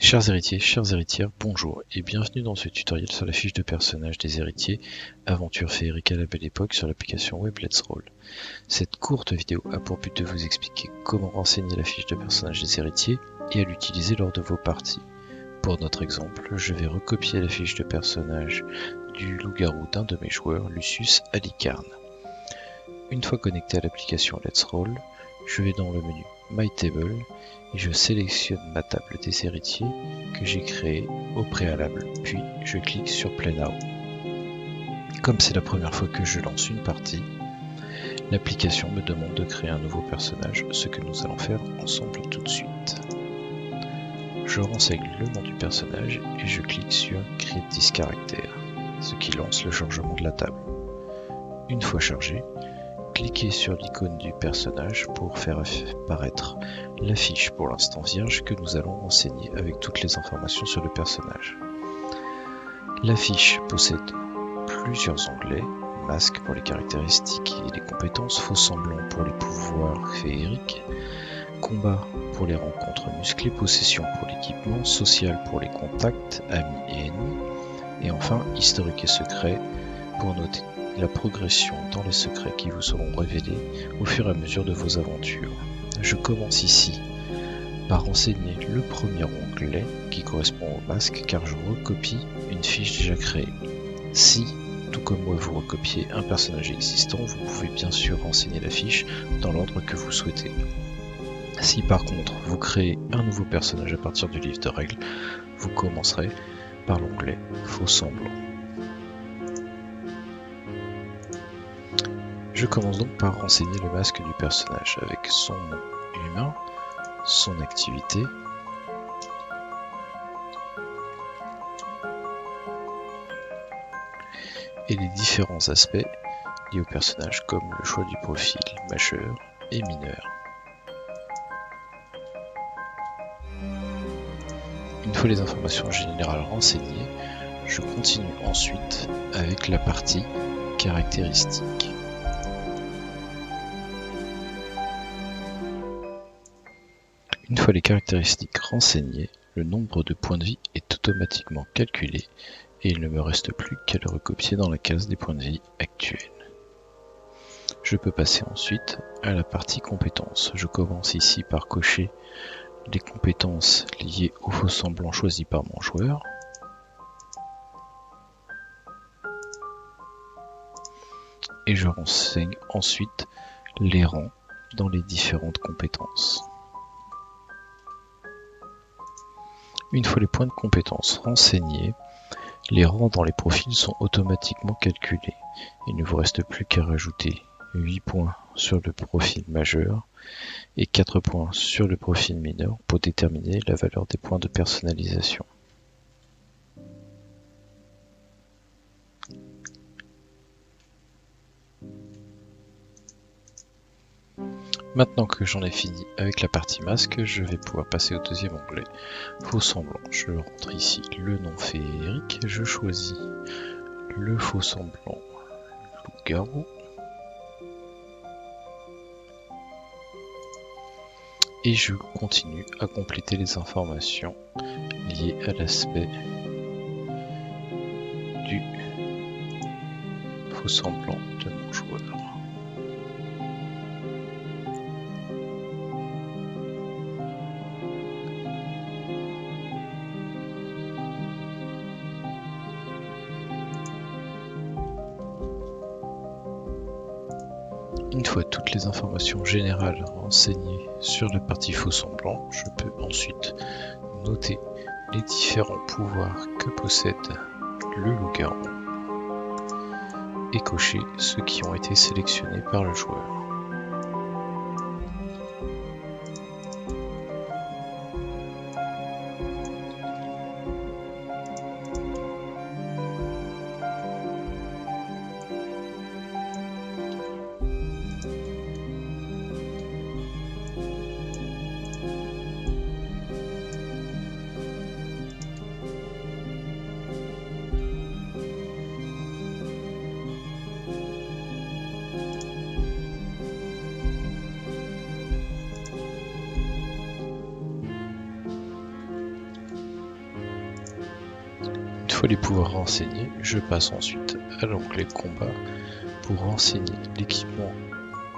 Chers héritiers, chères héritières, bonjour et bienvenue dans ce tutoriel sur la fiche de personnage des héritiers, aventure féerique à la belle époque sur l'application web Let's Roll. Cette courte vidéo a pour but de vous expliquer comment renseigner la fiche de personnage des héritiers et à l'utiliser lors de vos parties. Pour notre exemple, je vais recopier la fiche de personnage du loup-garou d'un de mes joueurs, Lucius Alicarne. Une fois connecté à l'application Let's Roll, je vais dans le menu My Table et je sélectionne ma table des héritiers que j'ai créée au préalable, puis je clique sur Play Now. Comme c'est la première fois que je lance une partie, l'application me demande de créer un nouveau personnage, ce que nous allons faire ensemble tout de suite. Je renseigne le nom du personnage et je clique sur Create this character, ce qui lance le chargement de la table. Une fois chargé, cliquez sur l'icône du personnage pour faire apparaître la fiche pour l'instant vierge que nous allons renseigner avec toutes les informations sur le personnage. La fiche possède plusieurs onglets, masque pour les caractéristiques et les compétences, faux semblant pour les pouvoirs féeriques, combat pour les rencontres musclées, possession pour l'équipement, social pour les contacts, amis et ennemis, et enfin historique et secret pour noter la progression dans les secrets qui vous seront révélés au fur et à mesure de vos aventures. Je commence ici par renseigner le premier onglet qui correspond au masque car je recopie une fiche déjà créée. Si, tout comme moi, vous recopiez un personnage existant, vous pouvez bien sûr renseigner la fiche dans l'ordre que vous souhaitez. Si par contre vous créez un nouveau personnage à partir du livre de règles, vous commencerez par l'onglet Faux semblant. Je commence donc par renseigner le masque du personnage avec son nom humain, son activité, et les différents aspects liés au personnage comme le choix du profil majeur et mineur. Une fois les informations générales renseignées, je continue ensuite avec la partie caractéristiques. Une fois les caractéristiques renseignées, le nombre de points de vie est automatiquement calculé et il ne me reste plus qu'à le recopier dans la case des points de vie actuels. Je peux passer ensuite à la partie compétences. Je commence ici par cocher les compétences liées au faux semblant choisi par mon joueur. Et je renseigne ensuite les rangs dans les différentes compétences. Une fois les points de compétences renseignés, les rangs dans les profils sont automatiquement calculés. Il ne vous reste plus qu'à rajouter 8 points sur le profil majeur et 4 points sur le profil mineur pour déterminer la valeur des points de personnalisation. Maintenant que j'en ai fini avec la partie masque, je vais pouvoir passer au deuxième onglet, faux semblant. Je rentre ici le nom féerique, je choisis le faux semblant loup-garou. Et je continue à compléter les informations liées à l'aspect du faux semblant de mon joueur. Une fois toutes les informations générales renseignées sur la partie faux semblant, je peux ensuite noter les différents pouvoirs que possède le loup-garou et cocher ceux qui ont été sélectionnés par le joueur. fois les pouvoirs renseignés, je passe ensuite à l'onglet combat pour renseigner l'équipement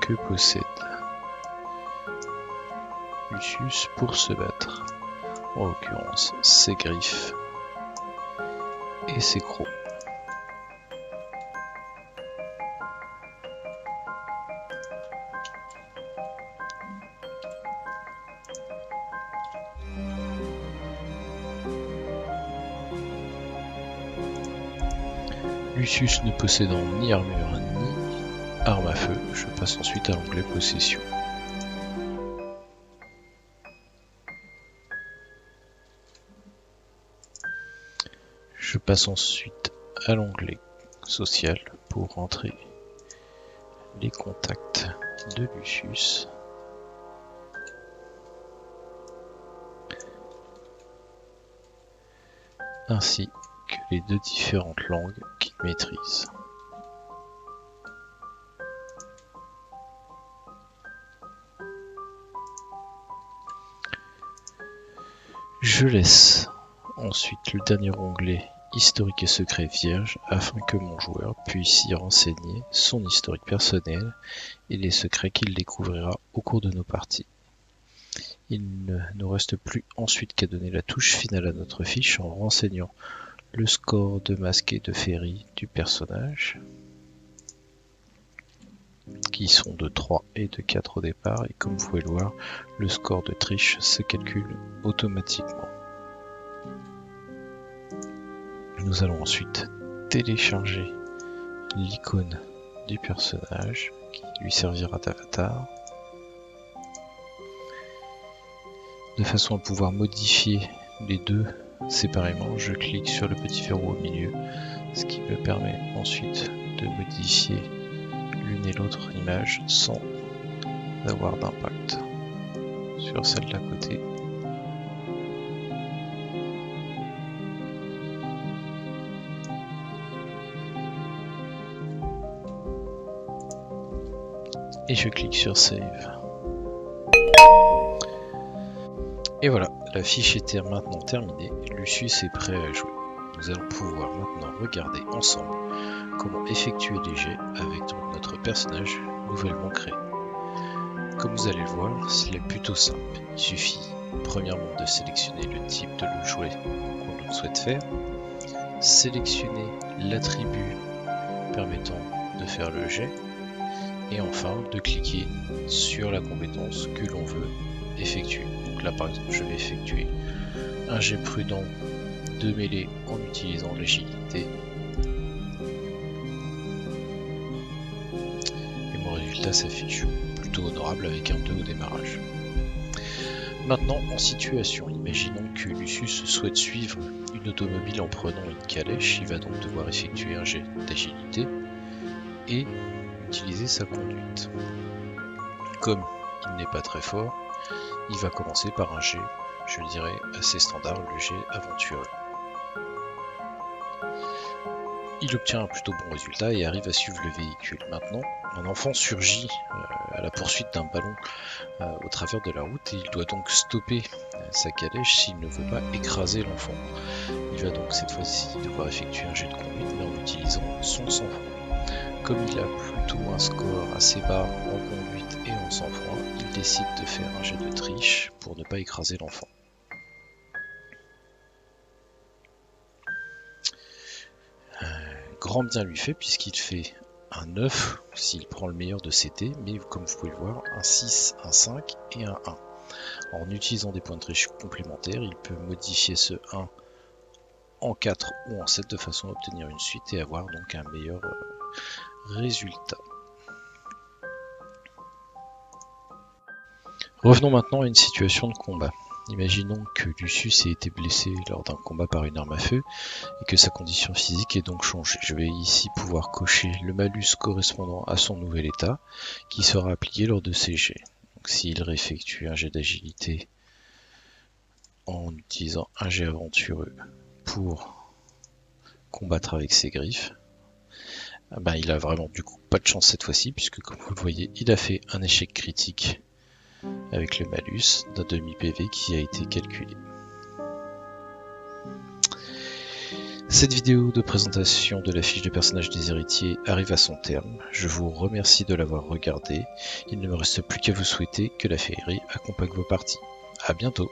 que possède Lucius pour se battre, en l'occurrence ses griffes et ses crocs. Lucius ne possédant ni armure ni arme à feu, je passe ensuite à l'onglet possession. Je passe ensuite à l'onglet social pour rentrer les contacts de Lucius. Ainsi que les deux différentes langues qu'il maîtrise. Je laisse ensuite le dernier onglet historique et secret vierge afin que mon joueur puisse y renseigner son historique personnel et les secrets qu'il découvrira au cours de nos parties. Il ne nous reste plus ensuite qu'à donner la touche finale à notre fiche en renseignant le score de masque et de ferry du personnage, qui sont de 3 et de 4 au départ, et comme vous pouvez le voir, le score de triche se calcule automatiquement. Nous allons ensuite télécharger l'icône du personnage qui lui servira d'avatar, de façon à pouvoir modifier les deux séparément. Je clique sur le petit verrou au milieu, ce qui me permet ensuite de modifier l'une et l'autre image sans avoir d'impact sur celle d'à côté. Et je clique sur Save. Et voilà, la fiche était maintenant terminée, Lucius est prêt à jouer. Nous allons pouvoir maintenant regarder ensemble comment effectuer les jets avec notre personnage nouvellement créé. Comme vous allez le voir, c'est plutôt simple. Il suffit premièrement de sélectionner le type de le jouet qu'on souhaite faire, sélectionner l'attribut permettant de faire le jet, et enfin de cliquer sur la compétence que l'on veut effectuer. Donc là par exemple je vais effectuer un jet prudent de mêlée en utilisant l'agilité et mon résultat s'affiche plutôt honorable avec un 2 au démarrage. Maintenant en situation, imaginons que Lucius souhaite suivre une automobile en prenant une calèche, il va donc devoir effectuer un jet d'agilité et utiliser sa conduite. Comme il n'est pas très fort, il va commencer par un jet, je dirais assez standard, le jet aventureux. Il obtient un plutôt bon résultat et arrive à suivre le véhicule. Maintenant, un enfant surgit à la poursuite d'un ballon au travers de la route et il doit donc stopper sa calèche s'il ne veut pas écraser l'enfant. Il va donc cette fois-ci devoir effectuer un jet de conduite mais en utilisant son sang-froid. Comme il a plutôt un score assez bas en conduite et en sang-froid, il décide de faire un jet de triche pour ne pas écraser l'enfant. Grand bien lui fait puisqu'il fait un 9 s'il prend le meilleur de ses dés, mais comme vous pouvez le voir, un 6, un 5 et un 1. En utilisant des points de triche complémentaires, il peut modifier ce 1 en 4 ou en 7 de façon à obtenir une suite et avoir donc un meilleur résultat. Revenons maintenant à une situation de combat. Imaginons que Lucius ait été blessé lors d'un combat par une arme à feu et que sa condition physique est donc changée. Je vais ici pouvoir cocher le malus correspondant à son nouvel état qui sera appliqué lors de ses jets. Donc s'il réeffectue un jet d'agilité en utilisant un jet aventureux pour combattre avec ses griffes, il a vraiment du coup pas de chance cette fois-ci puisque comme vous le voyez, il a fait un échec critique avec le malus d'un demi PV qui a été calculé. Cette vidéo de présentation de la fiche de personnage des héritiers arrive à son terme. Je vous remercie de l'avoir regardée. Il ne me reste plus qu'à vous souhaiter que la féerie accompagne vos parties. À bientôt.